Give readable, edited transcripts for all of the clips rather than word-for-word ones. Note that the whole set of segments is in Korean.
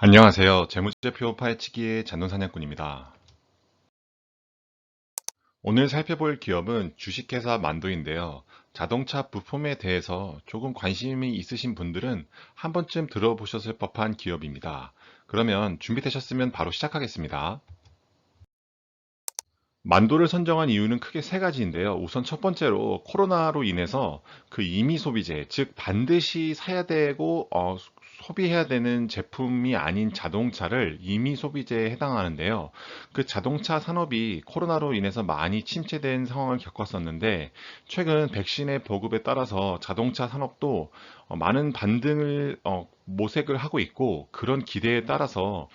안녕하세요. 재무제표 파헤치기의 잔돈사냥꾼입니다. 오늘 살펴볼 기업은 주식회사 만도인데요. 자동차 부품에 대해서 조금 관심이 있으신 분들은 한 번쯤 들어보셨을 법한 기업입니다. 그러면 준비되셨으면 바로 시작하겠습니다. 만도를 선정한 이유는 크게 세 가지인데요. 우선 첫 번째로 코로나로 인해서 그 임의 소비재, 즉 반드시 사야 되고 소비해야 되는 제품이 아닌 자동차를 임의 소비재에 해당하는데요. 그 자동차 산업이 코로나로 인해서 많이 침체된 상황을 겪었었는데 최근 백신의 보급에 따라서 자동차 산업도 많은 반등을 모색을 하고 있고 그런 기대에 따라서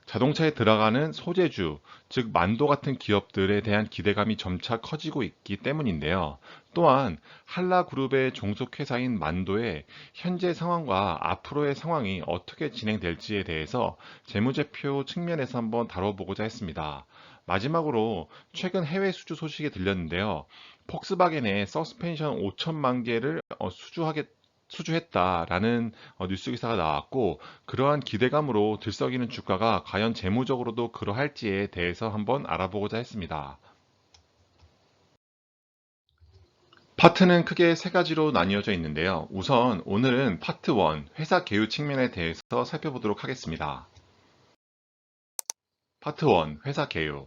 자동차에 들어가는 소재주, 즉 만도 같은 기업들에 대한 기대감이 점차 커지고 있기 때문인데요. 또한 한라그룹의 종속회사인 만도의 현재 상황과 앞으로의 상황이 어떻게 진행될지에 대해서 재무제표 측면에서 한번 다뤄보고자 했습니다. 마지막으로 최근 해외 수주 소식이 들렸는데요. 폭스바겐의 서스펜션 5천만 개를 수주했다라는 뉴스 기사가 나왔고 그러한 기대감으로 들썩이는 주가가 과연 재무적으로도 그러할지에 대해서 한번 알아보고자 했습니다. 파트는 크게 세 가지로 나뉘어져 있는데요. 우선 오늘은 파트 1, 회사 개요 측면에 대해서 살펴보도록 하겠습니다. 파트 1, 회사 개요.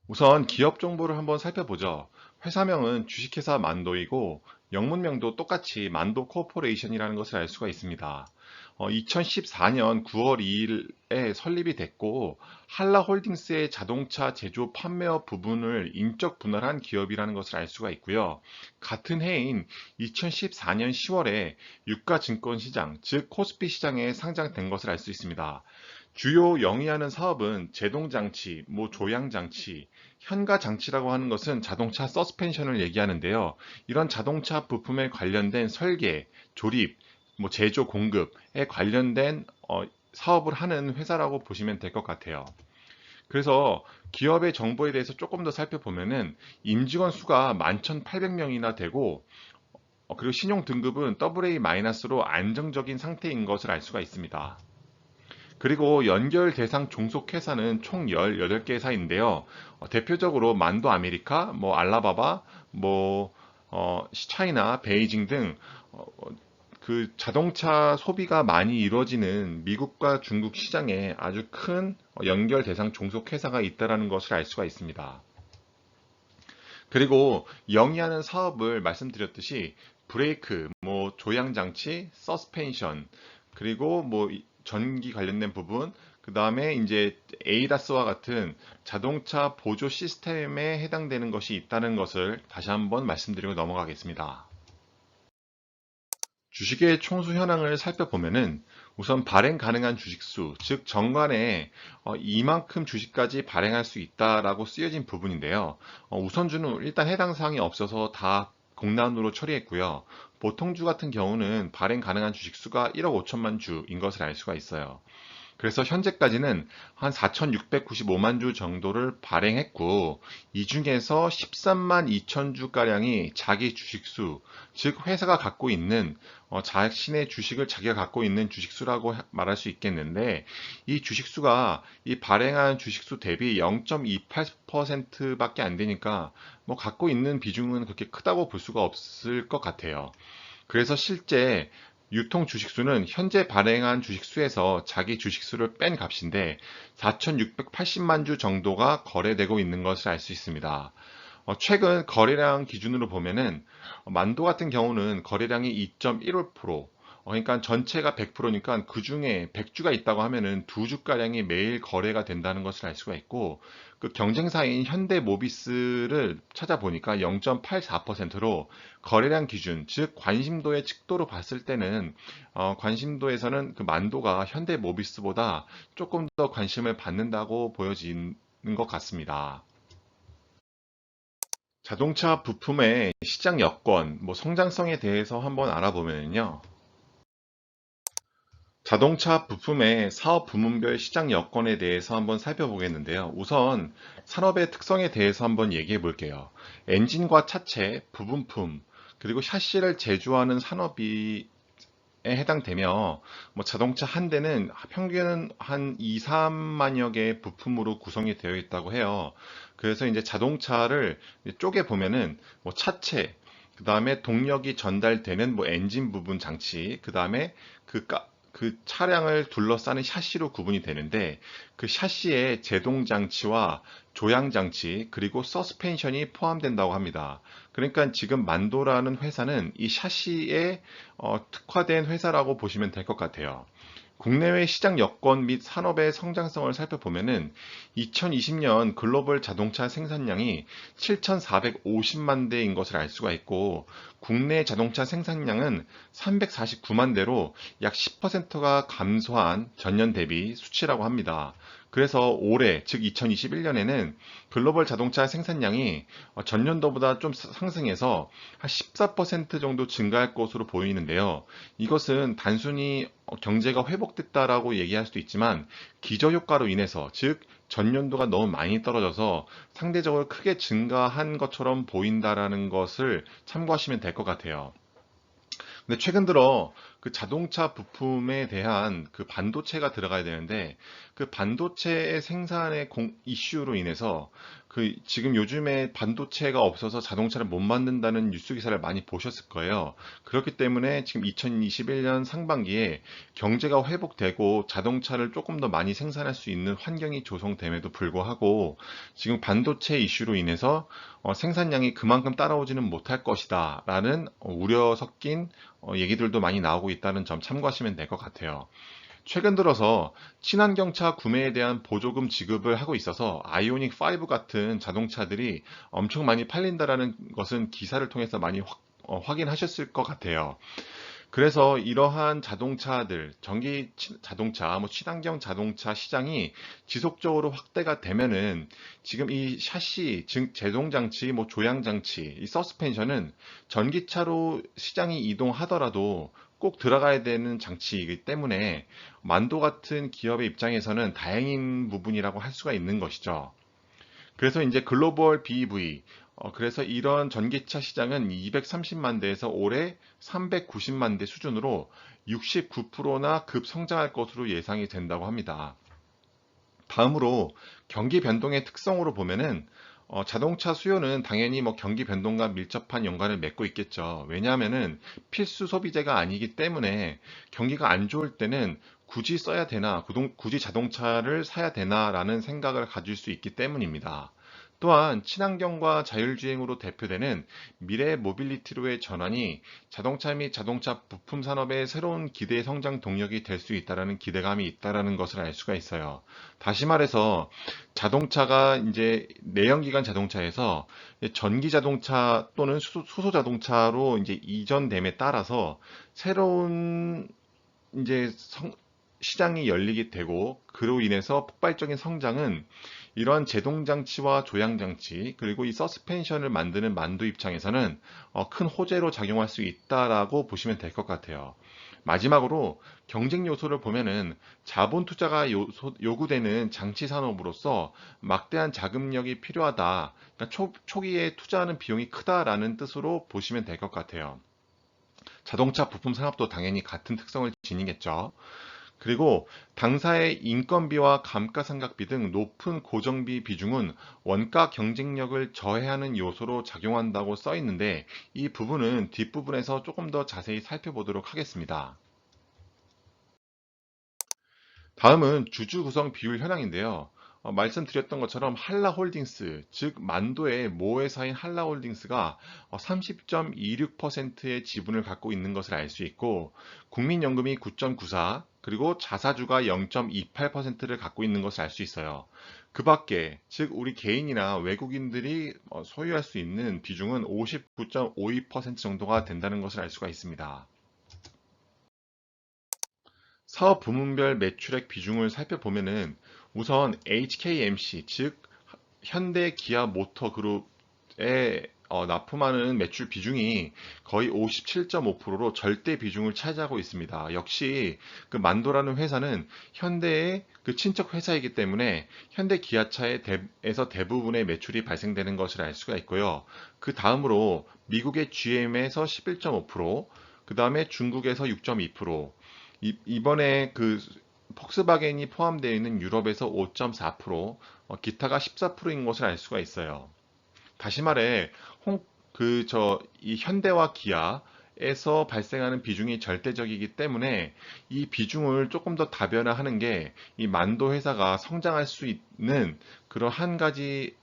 우선 기업 정보를 한번 살펴보죠. 회사명은 주식회사 만도이고 영문명도 똑같이 만도 코퍼레이션이라는 것을 알 수가 있습니다. 2014년 9월 2일에 설립이 됐고 한라홀딩스의 자동차 제조 판매업 부분을 인적 분할한 기업이라는 것을 알 수가 있고요. 같은 해인 2014년 10월에 유가증권시장, 즉 코스피 시장에 상장된 것을 알 수 있습니다. 주요 영위하는 사업은 제동장치, 조향장치, 현가장치라고 하는 것은 자동차 서스펜션을 얘기하는데요. 이런 자동차 부품에 관련된 설계, 조립, 제조 공급에 관련된 사업을 하는 회사라고 보시면 될 것 같아요. 그래서 기업의 정보에 대해서 조금 더 살펴보면은 임직원 수가 11,800명이나 되고 그리고 신용 등급은 AA-로 안정적인 상태인 것을 알 수가 있습니다. 그리고 연결 대상 종속회사는 총 18개사인데요. 대표적으로 만도 아메리카, 알라바바, 차이나, 베이징 등 그 자동차 소비가 많이 이루어지는 미국과 중국 시장에 아주 큰 연결 대상 종속회사가 있다는 것을 알 수가 있습니다. 그리고 영위하는 사업을 말씀드렸듯이 브레이크, 조향장치, 서스펜션, 그리고 전기 관련된 부분, 그 다음에 이제 에이다스와 같은 자동차 보조 시스템에 해당되는 것이 있다는 것을 다시 한번 말씀드리고 넘어가겠습니다. 주식의 총수 현황을 살펴보면은 우선 발행 가능한 주식수, 즉 정관에 이만큼 주식까지 발행할 수 있다라고 쓰여진 부분인데요. 우선주는 일단 해당 사항이 없어서 다 공란으로 처리했고요. 보통주 같은 경우는 발행 가능한 주식수가 1억 5천만 주인 것을 알 수가 있어요. 그래서 현재까지는 한 4,695만 주 정도를 발행했고, 이 중에서 13만 2천 주가량이 자기 주식수, 즉 회사가 갖고 있는 자신의 주식을 자기가 갖고 있는 주식수라고 말할 수 있겠는데, 이 주식수가 이 발행한 주식수 대비 0.28%밖에 안 되니까 갖고 있는 비중은 그렇게 크다고 볼 수가 없을 것 같아요. 그래서 실제 유통 주식수는 현재 발행한 주식수에서 자기 주식수를 뺀 값인데 4,680만 주 정도가 거래되고 있는 것을 알 수 있습니다. 최근 거래량 기준으로 보면은 만도 같은 경우는 거래량이 2.15%, 그러니까 전체가 100%니까 그 중에 100주가 있다고 하면은 2주가량이 매일 거래가 된다는 것을 알 수가 있고, 그 경쟁사인 현대모비스를 찾아보니까 0.84%로 거래량 기준, 즉 관심도의 측도로 봤을 때는 관심도에서는 그 만도가 현대모비스보다 조금 더 관심을 받는다고 보여지는 것 같습니다. 자동차 부품의 시장 여건, 성장성에 대해서 한번 알아보면요. 자동차 부품의 사업 부문별 시장 여건에 대해서 한번 살펴보겠는데요. 우선 산업의 특성에 대해서 한번 얘기해 볼게요. 엔진과 차체, 부분품, 그리고 샤시를 제조하는 산업이 해당되며 뭐 자동차 한 대는 평균 한 2, 3만여 개의 부품으로 구성이 되어 있다고 해요. 그래서 이제 자동차를 쪼개 보면은 뭐 차체, 그 다음에 동력이 전달되는 뭐 엔진 부분 장치, 그 다음에 그 차량을 둘러싸는 샤시로 구분이 되는데 그 샤시에 제동 장치와 조향 장치 그리고 서스펜션이 포함된다고 합니다. 그러니까 지금 만도라는 회사는 이 샤시에 특화된 회사라고 보시면 될 것 같아요. 국내외 시장 여건 및 산업의 성장성을 살펴보면은 2020년 글로벌 자동차 생산량이 7,450만 대인 것을 알 수가 있고 국내 자동차 생산량은 349만 대로 약 10%가 감소한 전년 대비 수치라고 합니다. 그래서 올해, 즉 2021년에는 글로벌 자동차 생산량이 전년도보다 좀 상승해서 한 14% 정도 증가할 것으로 보이는데요. 이것은 단순히 경제가 회복됐다라고 얘기할 수도 있지만 기저효과로 인해서, 즉 전년도가 너무 많이 떨어져서 상대적으로 크게 증가한 것처럼 보인다라는 것을 참고하시면 될 것 같아요. 근데 최근 들어 그 자동차 부품에 대한 그 반도체가 들어가야 되는데 그 반도체의 생산의 이슈로 인해서 그 지금 요즘에 반도체가 없어서 자동차를 못 만든다는 뉴스 기사를 많이 보셨을 거예요. 그렇기 때문에 지금 2021년 상반기에 경제가 회복되고 자동차를 조금 더 많이 생산할 수 있는 환경이 조성됨에도 불구하고 지금 반도체 이슈로 인해서 생산량이 그만큼 따라오지는 못할 것이다 라는 우려 섞인 얘기들도 많이 나오고 있다는 점 참고하시면 될 것 같아요. 최근 들어서 친환경차 구매에 대한 보조금 지급을 하고 있어서 아이오닉 5 같은 자동차들이 엄청 많이 팔린다라는 것은 기사를 통해서 많이 확인하셨을 것 같아요. 그래서 이러한 자동차들, 자동차, 뭐 친환경 자동차 시장이 지속적으로 확대가 되면은 지금 이 샤시, 즉 제동 장치, 뭐 조향 장치, 이 서스펜션은 전기차로 시장이 이동하더라도 꼭 들어가야 되는 장치이기 때문에 만도 같은 기업의 입장에서는 다행인 부분이라고 할 수가 있는 것이죠. 그래서 이제 글로벌 BEV, 그래서 이런 전기차 시장은 230만 대에서 올해 390만 대 수준으로 69%나 급성장할 것으로 예상이 된다고 합니다. 다음으로 경기 변동의 특성으로 보면은 자동차 수요는 당연히 뭐 경기 변동과 밀접한 연관을 맺고 있겠죠. 왜냐하면은 필수 소비재가 아니기 때문에 경기가 안 좋을 때는 굳이 써야 되나, 굳이 자동차를 사야 되나라는 생각을 가질 수 있기 때문입니다. 또한 친환경과 자율주행으로 대표되는 미래 모빌리티로의 전환이 자동차 및 자동차 부품 산업의 새로운 기대 성장 동력이 될 수 있다라는 기대감이 있다라는 것을 알 수가 있어요. 다시 말해서 자동차가 이제 내연기관 자동차에서 전기 자동차 또는 수소 자동차로 이제 이전됨에 따라서 새로운 이제 시장이 열리게 되고 그로 인해서 폭발적인 성장은 이러한 제동 장치와 조향 장치 그리고 이 서스펜션을 만드는 만두 입장에서는 큰 호재로 작용할 수 있다라고 보시면 될 것 같아요. 마지막으로 경쟁 요소를 보면은 자본 투자가 요구되는 장치 산업으로서 막대한 자금력이 필요하다. 그러니까 초기에 투자하는 비용이 크다라는 뜻으로 보시면 될 것 같아요. 자동차 부품 산업도 당연히 같은 특성을 지니겠죠. 그리고 당사의 인건비와 감가상각비 등 높은 고정비 비중은 원가 경쟁력을 저해하는 요소로 작용한다고 써 있는데 이 부분은 뒷부분에서 조금 더 자세히 살펴보도록 하겠습니다. 다음은 주주 구성 비율 현황인데요. 말씀드렸던 것처럼 한라홀딩스, 즉 만도의 모회사인 한라홀딩스가 30.26%의 지분을 갖고 있는 것을 알 수 있고 국민연금이 9.94, 그리고 자사주가 0.28%를 갖고 있는 것을 알 수 있어요. 그 밖에, 즉 우리 개인이나 외국인들이 소유할 수 있는 비중은 59.52% 정도가 된다는 것을 알 수가 있습니다. 사업 부문별 매출액 비중을 살펴보면은 우선 HKMC, 즉 현대 기아 모터 그룹에 납품하는 매출 비중이 거의 57.5%로 절대 비중을 차지하고 있습니다. 역시 그 만도라는 회사는 현대의 그 친척 회사이기 때문에 현대 기아차에서 대부분의 매출이 발생되는 것을 알 수가 있고요. 그 다음으로 미국의 GM에서 11.5%, 그 다음에 중국에서 6.2%, 이번에 그 폭스바겐이 포함되어 있는 유럽에서 5.4%, 기타가 14%인 것을 알 수가 있어요. 다시 말해, 이 현대와 기아에서 발생하는 비중이 절대적이기 때문에 이 비중을 조금 더 다변화하는 게 이 만도 회사가 성장할 수 있는 그런 한 가지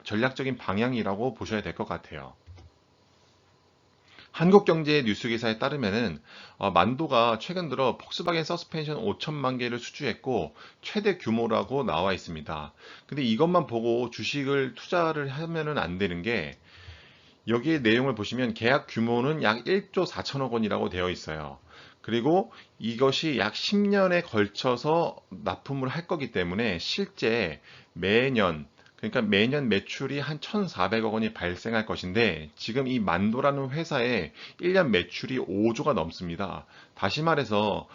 전략적인 방향이라고 보셔야 될 것 같아요. 한국경제 뉴스 기사에 따르면은 만도가 최근 들어 폭스바겐 서스펜션 5천만 개를 수주했고 최대 규모라고 나와 있습니다. 근데 이것만 보고 주식을 투자를 하면은 안 되는 게, 여기에 내용을 보시면 계약 규모는 약 1조 4천억 원이라고 되어 있어요. 그리고 이것이 약 10년에 걸쳐서 납품을 할 거기 때문에 실제 매년, 그러니까 매년 매출이 한 1,400억 원이 발생할 것인데, 지금 이 만도라는 회사의 1년 매출이 5조가 넘습니다. 다시 말해서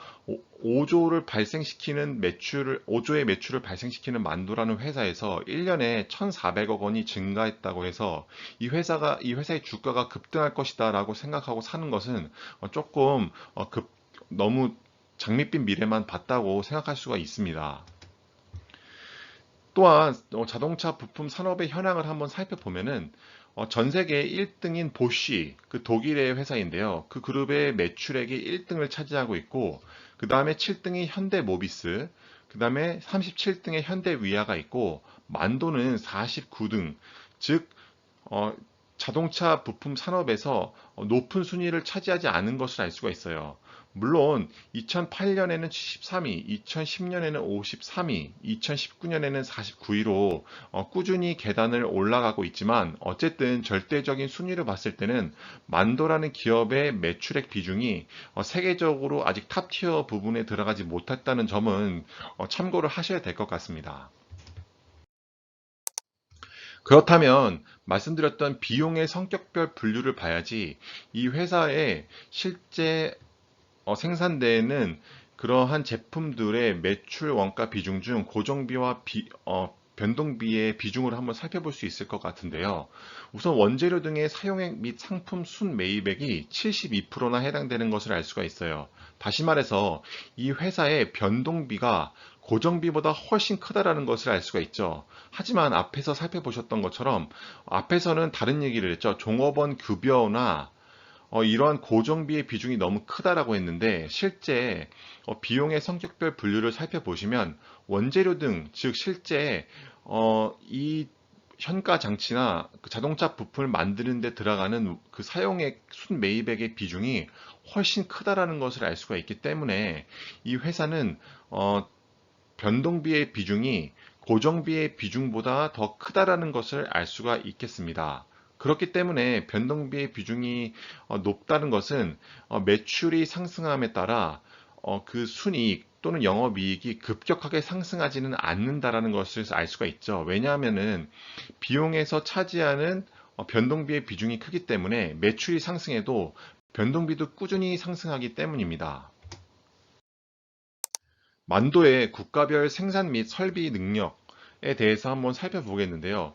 5조를 발생시키는 매출을, 5조의 매출을 발생시키는 만도라는 회사에서 1년에 1,400억 원이 증가했다고 해서 이 회사의 주가가 급등할 것이다라고 생각하고 사는 것은 조금 너무 장밋빛 미래만 봤다고 생각할 수가 있습니다. 또한 자동차 부품 산업의 현황을 한번 살펴보면은 전 세계 1등인 보쉬, 그 독일의 회사인데요. 그 그룹의 매출액이 1등을 차지하고 있고, 그 다음에 7등이 현대모비스, 그 다음에 37등의 현대위아가 있고, 만도는 49등, 즉 자동차 부품 산업에서 높은 순위를 차지하지 않은 것을 알 수가 있어요. 물론 2008년에는 73위, 2010년에는 53위, 2019년에는 49위로 꾸준히 계단을 올라가고 있지만, 어쨌든 절대적인 순위를 봤을 때는 만도라는 기업의 매출액 비중이 세계적으로 아직 탑티어 부분에 들어가지 못했다는 점은 참고를 하셔야 될 것 같습니다. 그렇다면 말씀드렸던 비용의 성격별 분류를 봐야지 이 회사의 실제 생산되는 그러한 제품들의 매출 원가 비중 중 고정비와 변동비의 비중을 한번 살펴볼 수 있을 것 같은데요. 우선 원재료 등의 사용액 및 상품 순매입액이 72%나 해당되는 것을 알 수가 있어요. 다시 말해서 이 회사의 변동비가 고정비보다 훨씬 크다라는 것을 알 수가 있죠. 하지만 앞에서 살펴보셨던 것처럼 앞에서는 다른 얘기를 했죠. 종업원 급여나 이러한 고정비의 비중이 너무 크다라고 했는데, 실제 비용의 성격별 분류를 살펴보시면 원재료 등, 즉 실제 이 현가 장치나 그 자동차 부품을 만드는 데 들어가는 그 사용액 순매입액의 비중이 훨씬 크다라는 것을 알 수가 있기 때문에 이 회사는 변동비의 비중이 고정비의 비중보다 더 크다라는 것을 알 수가 있겠습니다. 그렇기 때문에 변동비의 비중이 높다는 것은 매출이 상승함에 따라 그 순이익 또는 영업이익이 급격하게 상승하지는 않는다라는 것을 알 수가 있죠. 왜냐하면은 비용에서 차지하는 변동비의 비중이 크기 때문에 매출이 상승해도 변동비도 꾸준히 상승하기 때문입니다. 만도의 국가별 생산 및 설비 능력에 대해서 한번 살펴보겠는데요.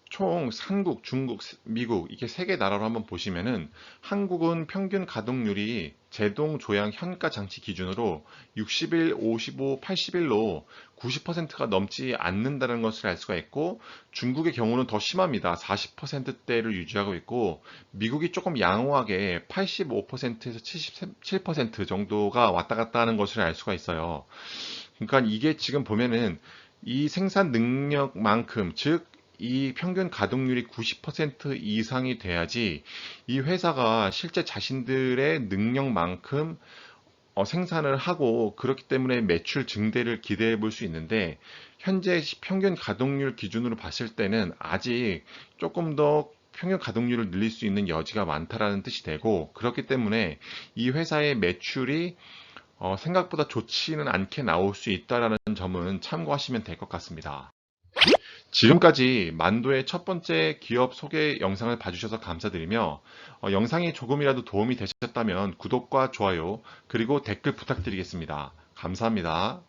총 한국, 중국, 미국 이렇게 세 개 나라로 한번 보시면은, 한국은 평균 가동률이 제동 조향 현가 장치 기준으로 60일, 55, 80일로 90%가 넘지 않는다는 것을 알 수가 있고, 중국의 경우는 더 심합니다. 40%대를 유지하고 있고, 미국이 조금 양호하게 85%에서 77% 정도가 왔다 갔다 하는 것을 알 수가 있어요. 그러니까 이게 지금 보면은 이 생산 능력만큼, 즉 이 평균 가동률이 90% 이상이 돼야지 이 회사가 실제 자신들의 능력만큼 생산을 하고, 그렇기 때문에 매출 증대를 기대해 볼 수 있는데, 현재 평균 가동률 기준으로 봤을 때는 아직 조금 더 평균 가동률을 늘릴 수 있는 여지가 많다라는 뜻이 되고, 그렇기 때문에 이 회사의 매출이 생각보다 좋지는 않게 나올 수 있다라는 점은 참고하시면 될 것 같습니다. 지금까지 만도의 첫 번째 기업 소개 영상을 봐주셔서 감사드리며, 영상이 조금이라도 도움이 되셨다면 구독과 좋아요, 그리고 댓글 부탁드리겠습니다. 감사합니다.